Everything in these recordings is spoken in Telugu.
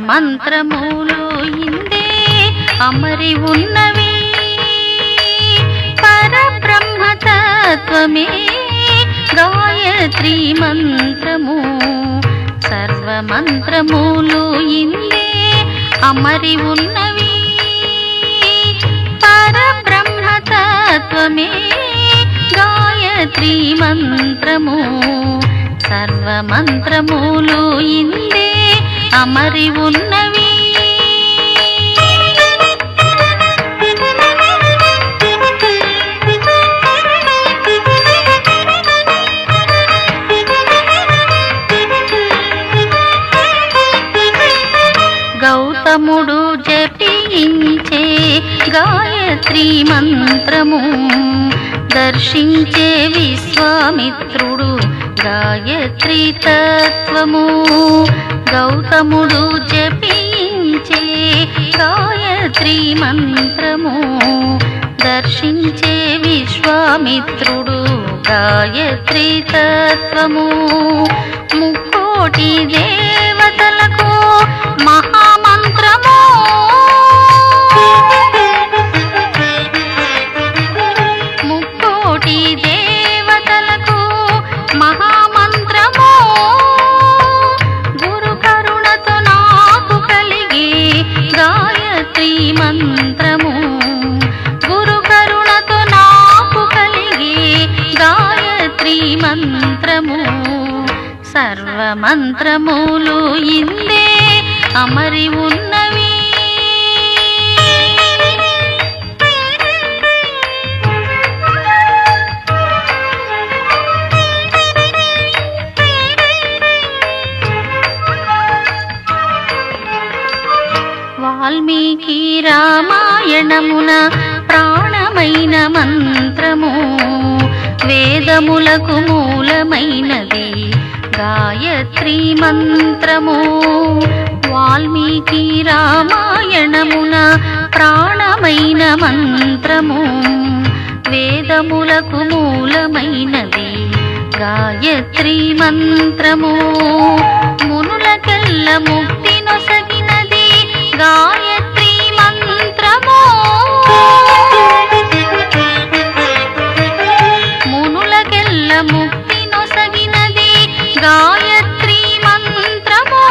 మంత్రములు ఇందే అమరి ఉన్నవి పరబ్రహ్మతత్వమే గాయత్రీ మంత్రము సర్వమంత్రములు ఇందే అమరి ఉన్నవి పరబ్రహ్మతత్వమే గాయత్రీ మంత్రము సర్వమంత్రములు ఇందే అమరి ఉన్నవి గౌతముడు జపించే గాయత్రీ మంత్రము దర్శించే విశ్వామిత్రుడు గాయత్రీ తత్వము గౌతముడు జపించే గాయత్రీ మంత్రము దర్శించే విశ్వామిత్రుడు గాయత్రీ తత్వము ముక్కోటి దేవతలకు మహామంత్రము ముక్కోటి దేవతలకు మహామంత్రము గురు కరుణతో నాకు కలిగే గాయత్రీ మంత్రము గురు కరుణతో నాకు కలిగే గాయత్రీ మంత్రము సర్వమంత్రములు ఇందే అమరి ఉన్నవి వాల్మీకి రామాయణమున ప్రాణమైన మంత్రము వేదములకు మూలమైనది గాయత్రీ మంత్రము వాల్మీకి రామాయణమున ప్రాణమైన మంత్రము వేదములకు మూలమైనది గాయత్రీ మంత్రము మునులకెల్ల ముక్తి నొసగినది గాయత్రీ మంత్రము మునులకెల్ల ముక్తి నొసగినది గాయత్రీ మంత్రము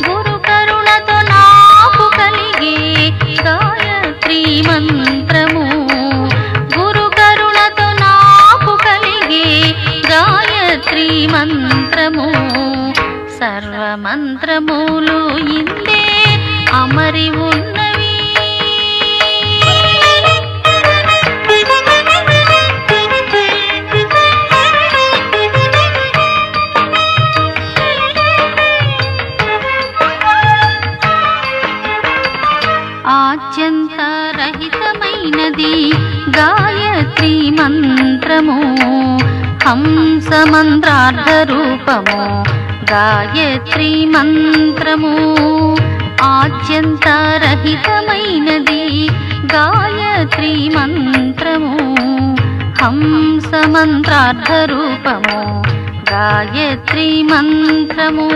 గురు కరుణతో నాకు కలిగే గాయత్రీ మంత్రము గురు కరుణతో నాకు కలిగే గాయత్రీ మంత్రము సర్వమంత్రములు ఇందే అమరి ఉన్నవి ఆద్యంతరహితమైనది గాయత్రీ మంత్రము హంసమంత్రార్థ రూపము గాయత్రీ మంత్రము ఆద్యంతరహితమైనది గాయత్రీ మంత్రము హంసమంత్రార్థ రూపము గాయత్రీ మంత్రము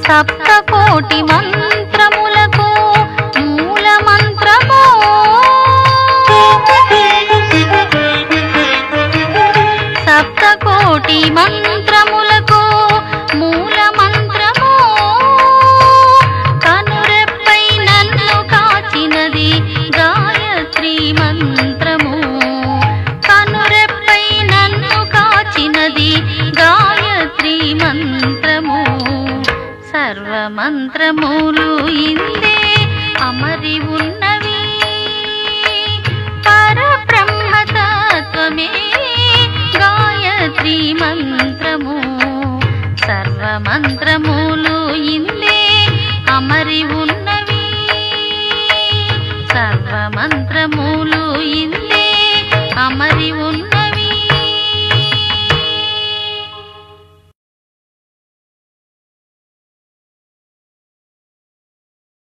సప్తకోటి మంత్రములకు మూల మంత్రము సప్తకోటి మంత్రములకు మూల మంత్రము కనురెప్పై నన్ను కాచినది గాయత్రీ మంత్రము కనురెప్పై నన్ను కాచినది గాయత్రీ మంత్రము సర్వమంత్రములు ఇందే అమరి ఉన్నవి పరబ్రహ్మతత్వమే గాయత్రీ మంత్రము సర్వమంత్రములు ఇందే అమరి ఉన్నవి సర్వమంత్రము